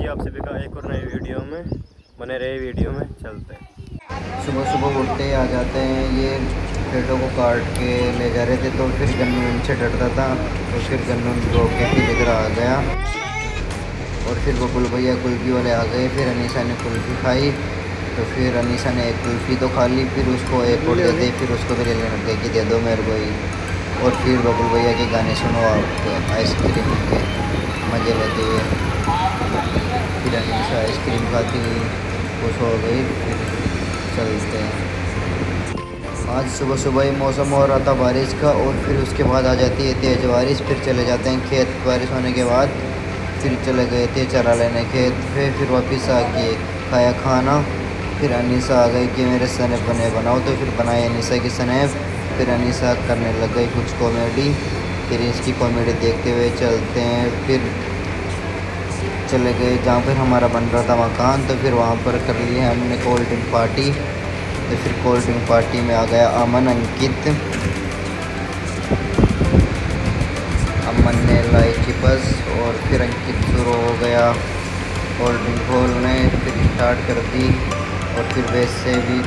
आप सभी का एक और नई वीडियो में। बने रहे वीडियो में, चलते हैं। सुबह सुबह उठते ही आ जाते हैं। ये पेड़ों को काट के ले जा रहे थे तो फिर गन्नू इनसे डरता था, तो फिर गन्नू रोक के फिर इधर आ गया। और फिर बबुल भैया कुल्फ़ी वाले आ गए। फिर अनीसा ने कुल्फ़ी खाई, तो फिर अनीसा ने एक कुल्फ़ी तो खा ली, फिर उसको एक और दे दी, फिर उसको भी लेने लग गए कि दे दो मेरे को ही। और फिर बबुल भैया के गाने सुनो आप आइसक्रीम के मज़े लेते हुए। फिर अनीसा आइसक्रीम खाती हुई खुश हो गई। फिर चलते हैं। आज सुबह सुबह ही मौसम हो रहा था बारिश का, और फिर उसके बाद आ जाती है तेज़ बारिश। फिर चले जाते हैं खेत। बारिश होने के बाद फिर चले गए थे चरा लेने खेत पे। फिर वापस आ के खाया खाना। फिर अनीसा आ गई कि मेरे स्नैप बनाओ, तो फिर बनाई अनीसा की स्नैप। फिर अनीसा करने लग गई कुछ कॉमेडी। फिर इसकी कॉमेडी देखते हुए चलते हैं। फिर चले गए जहाँ पर हमारा बन रहा था मकान, तो फिर वहाँ पर कर ली है हमने कोल्ड ड्रिंक पार्टी। तो फिर कोल्ड ड्रिंक पार्टी में आ गया अमन, अंकित। अमन ने लाई चिपस, और फिर अंकित शुरू हो गया कोल्ड ड्रिंक खोलने। फिर स्टार्ट कर दी, और फिर वैसे भी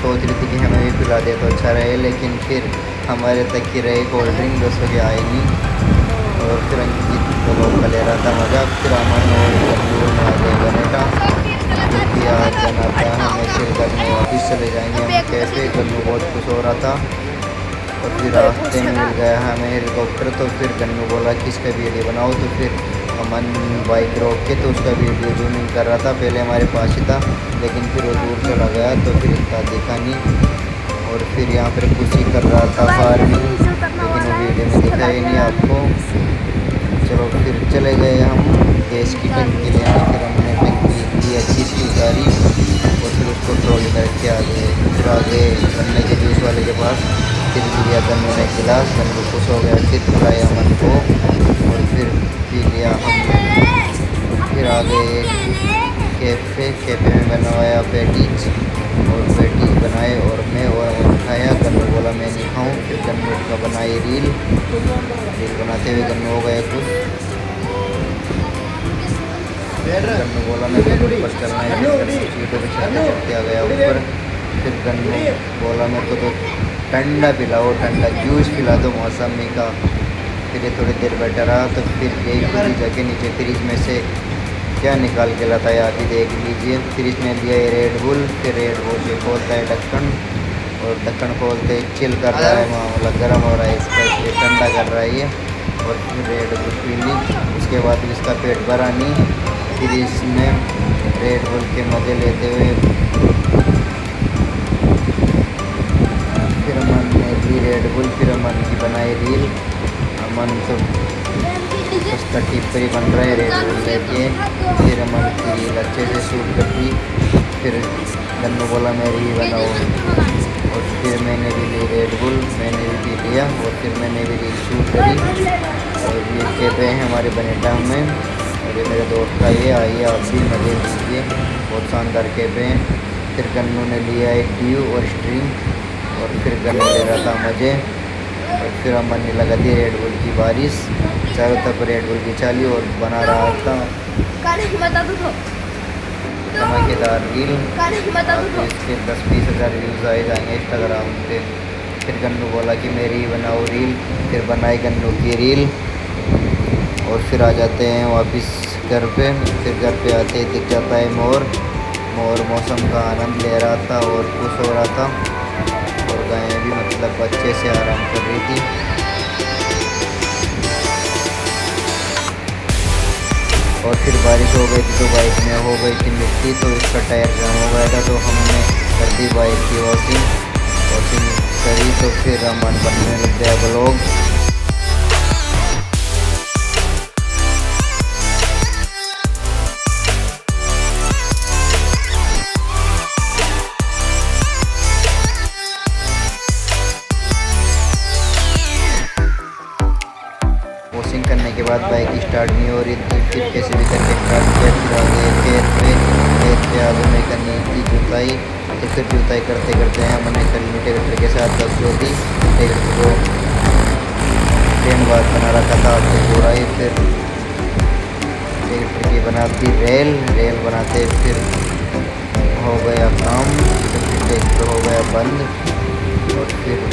सोच रही थी कि हमें भी पिला दे तो अच्छा रहे, लेकिन फिर हमारे तक ही रहे कोल्ड ड्रिंक, 10 बजे आए नहीं। और फिर अंकित तो लोग का ले रहा था मज़ा। फिर अमन और गन्नू में आ गए बनेटा, क्योंकि आज जाना था हमें फिर घर में वापस चले जाएंगे हम कैफे। गन्नू बहुत खुश हो रहा था। और फिर रास्ते में मिल गया हमें हेलीकॉप्टर, तो फिर गन्नू बोला कि इसका वीडियो बनाओ। तो फिर अमन बाइक रोक के तो उसका वीडियो जूमिंग कर रहा था। पहले हमारे पास ही था, लेकिन फिर वो दूर चला गया तो फिर इतना दिखा नहीं। और फिर यहाँ पर खुशी कर रहा था फार्मिंग, लेकिन वो वीडियो में दिखा ही नहीं आपको। चलो फिर चले गए हम गैस की टंकी ले आए। फिर हमने टंकी की अच्छी सी उतारी, और फिर उसको ट्रॉली में रख के आ गए। फिर आ गए गन्ने के जूस वाले के पास। फिर लिया गन्नू ने गिलास, गन्नू खुश हो गया। फिर पिलाया अमन को, और फिर पी लिया हमने। फिर आ गए कैफ़े में बनवाया पैटीज, और पैटीज बनाए और मैं और खाया। गन्नू बोला मैं नहीं खाऊं। फिर गन्नू का बनाई रील बनाते हुए गन्नू हो गए कुछ। गन्नू बोला मैं ऊपर चलना है, सीटों पर चलते आ गया ऊपर। फिर गन्नू बोला मेरे को तो ठंडा पिलाओ, ठंडा जूस पिला दो मौसमी का। फिर ये थोड़ी देर बैठा रहा, तो फिर गई खुली जाके नीचे फ्रिज में से क्या निकाल के लाता है आप ही देख लीजिए। फिर इसने लिया है रेड बुल। फिर रेड बुल से खोलता है ढक्कन, और ढक्कन खोलते ही चिल कर रहा है मामला, गर्म हो रहा है इसका, इसलिए ठंडा कर रहा है ये। और फिर रेड बुल पी ली। उसके बाद इसका पेट भरा नहीं। फिर इसने रेड बुल के मज़े लेते हुए फिर अमन ने ली रेड बुल। फिर अमन की बनाई रील। अमन तो उसका टिप्परी बन रहा है रेड बुल लेके। फिर अमन की रील अच्छे से शूट कर दी। फिर गन्नू बोला मेरी ही बनाओ, और फिर मैंने भी ली रेड बुल, मैंने भी पी लिया, और फिर मैंने भी रील शूट करी। और ये कैफे हैं हमारे बनेटा में, और ये मेरे दोस्त का ये आइए आप भी मज़े लीजिए, बहुत शानदार कैफे हैं। फिर गन्नू ने लिया एक ड्यू और स्ट्रिंग, और फिर गन्नू ले रहा था मज़े। और फिर अमन ने लगा दी रेड बुल की बारिश, चारों तरफ रेड बुल की चाली, और बना रहा था धमाकेदार रील। तो इसके 10-20 हज़ार व्यूज़ आए जाएंगे इंस्टाग्राम पे। फिर गन्नू बोला कि मेरी ही बनाओ रील। फिर बनाई गन्नू की रील, और फिर आ जाते हैं वापस घर पे। फिर घर पे आते ही दिख जाता है मोर। मोर मौसम का आनंद ले रहा था और खुश हो रहा था, और गायें भी मतलब अच्छे से आराम कर रही थी। और फिर बारिश हो गई थी तो बाइक में हो गई थी मिट्टी, तो इसका टायर जाम हो गया था, तो हमने कर दी बाइक की वॉशिंग करी। तो फिर अमन बनने लग गया ब्लॉग। वॉशिंग करने के बाद बाइक स्टार्ट नहीं हो रही थी। फिर कैसे भी करके स्टार्ट किया। फिर आगे खेत पे आगे में करनी थी जुताई। तो फिर जुताई करते करते हमने कर ली ट्रैक्टर के साथ जो थी ट्रैक्टर को ट्रेन बार बना रखा था तो पूरा ही। फिर ट्रैक्टर की बना दी रेल। रेल बनाते फिर हो गया काम, फिर ट्रैक्टर हो गया बंद। और फिर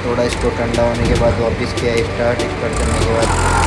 थोड़ा इसको ठंडा होने के बाद वापस किया स्टार्ट। स्टार्ट करने के बाद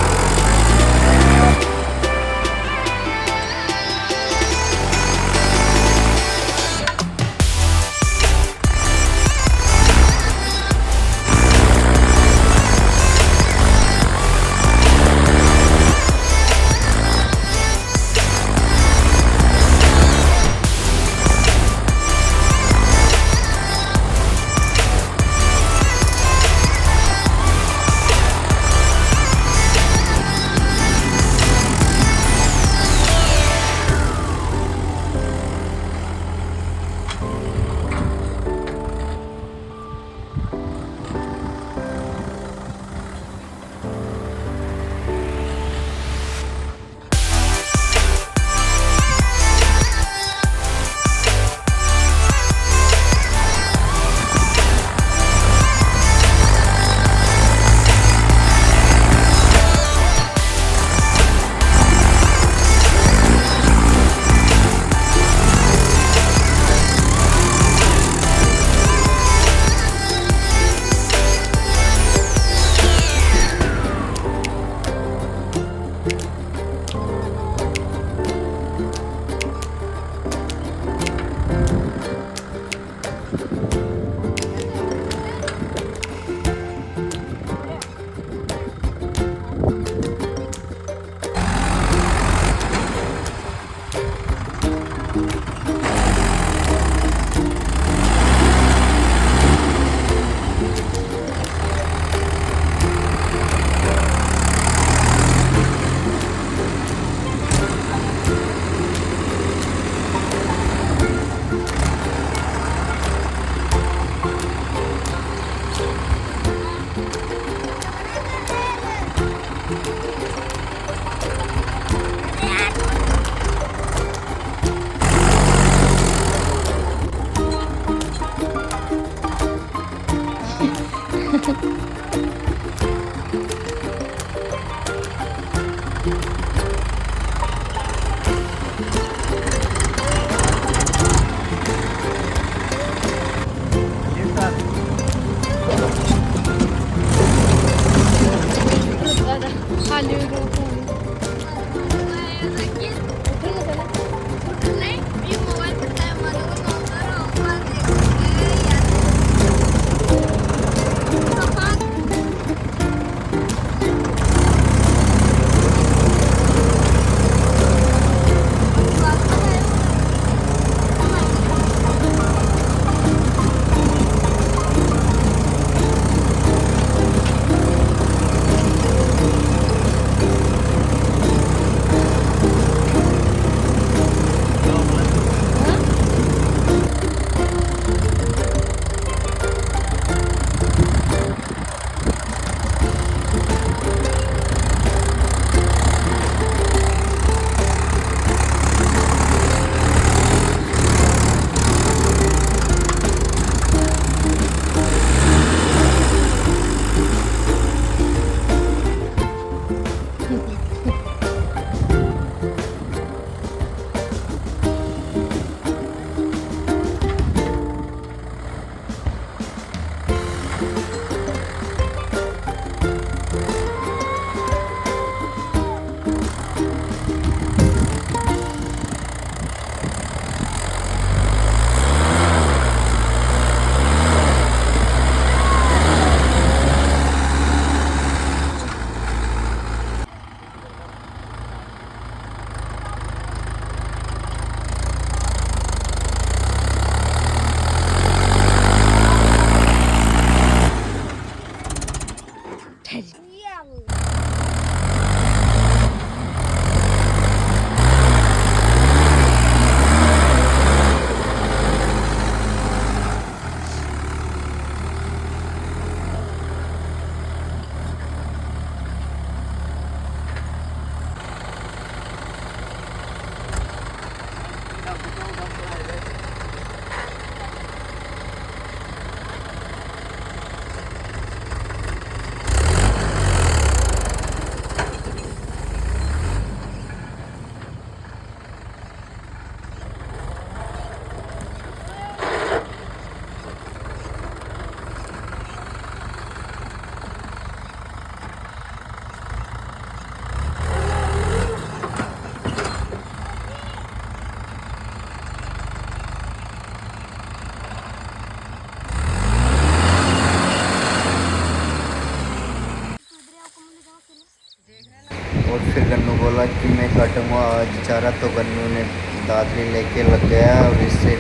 बेचारा, तो गन्नू ने दातरी लेके लग गया और इससे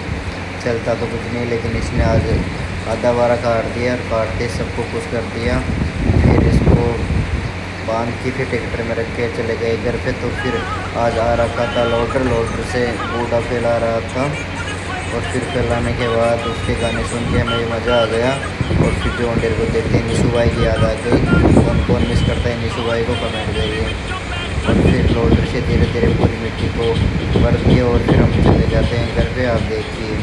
चलता तो कुछ नहीं, लेकिन इसने आज आधा बारा काट दिया और काटते सबको खुश कर दिया। फिर इसको बांध के फिर ट्रैक्टर में रख के चले गए घर पे। तो फिर आज आ रखा था लोडर से बूढ़ा फैला रहा था, और फिर फैलाने के बाद उसके गाने सुन के हमें मज़ा आ गया। और फिर जो अंडेर को देखते हैं निशु भाई की याद आ गई। कौन कौन मिस करता है निशु भाई को कमेंट करिए। और फिर लोडर से धीरे धीरे पूरी मिट्टी को भर दिए और फिर हम चले जाते हैं घर पे। आप देखिए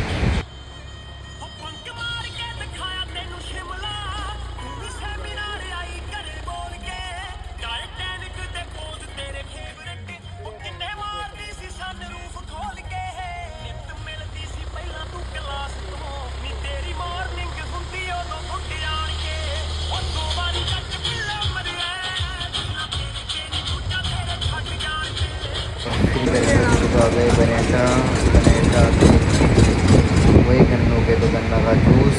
फिर आ गए बनेटा के वही गन्नों के तो गन्ना का जूस।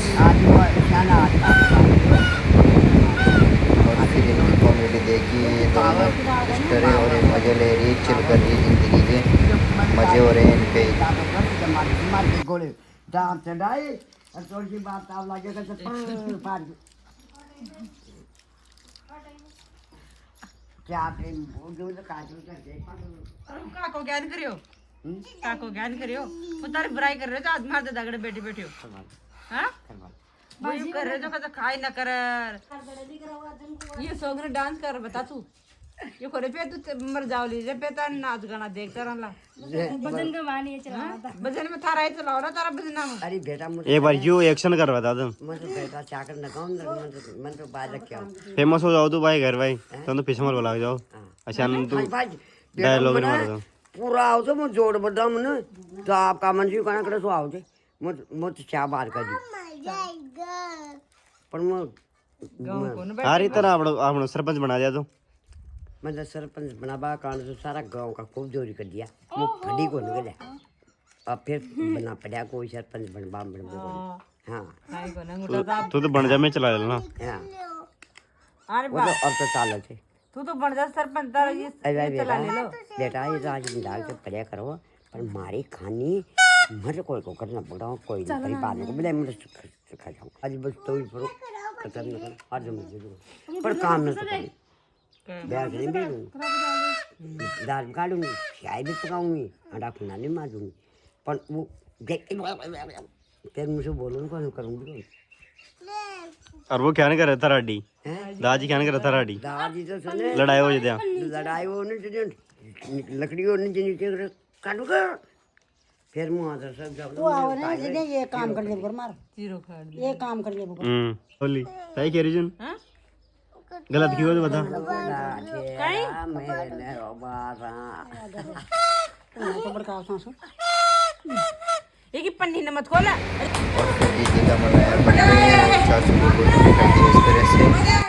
और फिर इनकी कॉमेडी देखिए, दोनों स्टरे और ये मज़े ले रही, चिल कर रही ज़िंदगी के, मज़े हो रहे हैं इनके। काको ज्ञान करियो, काको ज्ञान करियो, वो तारी बुराई कर रहे हो तो आज मार दे दगड़े बैठी बैठी हो। हाँ वही कर रहे जो कहते खाई ना कर। ये सोगने डांस कर बता तू, ये खोरे पे तू मर जाओ लीजिए पे तार नाच गाना देखता रहला। भजन का वाणी है चला था। भजन में थारा ही चलाओ ना तारा भजन नाम। अरे बेटा मुझे एक बार यू एक्शन कर बता तुम मैं तो बेटा चाकर न गाऊं मन तो बाज रखा हूं। फेमस हो जाओ तू भाई घर भाई, तुम तो पीछे मत बोला जाओ। अच्छा तू भाई डायलॉग नहीं मार दो। पूरा आओ तो मैं जोड़ बड़ा मन तो आपका मन जी कहना करे सो आओ जे मत चाह बार कर दी पर मैं गाँव को ना सारी तरह आपनो सरपंच बना दिया तू। मतलब सरपंच बनाबा कारण से सारा गांव का खूब जोरी कर दिया। मैं खड़ी को निकले अब फिर बना पड़ा कोई सरपंच बनबा बन हाँ खाई को ना गुटा तू तो बन जा में चला लेना। हाँ अरे वो तो अब तो चाल थे तू तो बन जा सरपंच तारा ये चला ले लो। बेटा ये तो आज डाल के पढ़ा करो पर मारी खानी मर कोई को करना पड़ा कोई नहीं कहीं पाने को मिले मुझे खा जाऊँ आज बस तो ही पढ़ो खत्म न करो आज मुझे पर काम न करूँ बैग नहीं बेचूँ दाल काटूंगी चाय भी पकाऊंगी अंडा खुना नहीं मारूंगी पर वो फिर मुझे बोलो ना कौन करूँगी। और वो क्या नहीं कर रहा था राडी, दादी क्या नहीं कर रहा था राडी, दादी तो सुने लड़ाई हो जाती है। लड़ाई वो नहीं लकड़ी और नहीं नीचे काटूंगा फिर मुँह आता सब जब ये काम कर ले मार जीरो खा ये काम कर ले बोली सही कह रही जुन गलत क्यों तो बता। तो बड़का सांसू ये की पन्नी न मत खोला। और फिर दीदी का मनाया बर्थडे, चाचू को बुलाने का इस तरह से।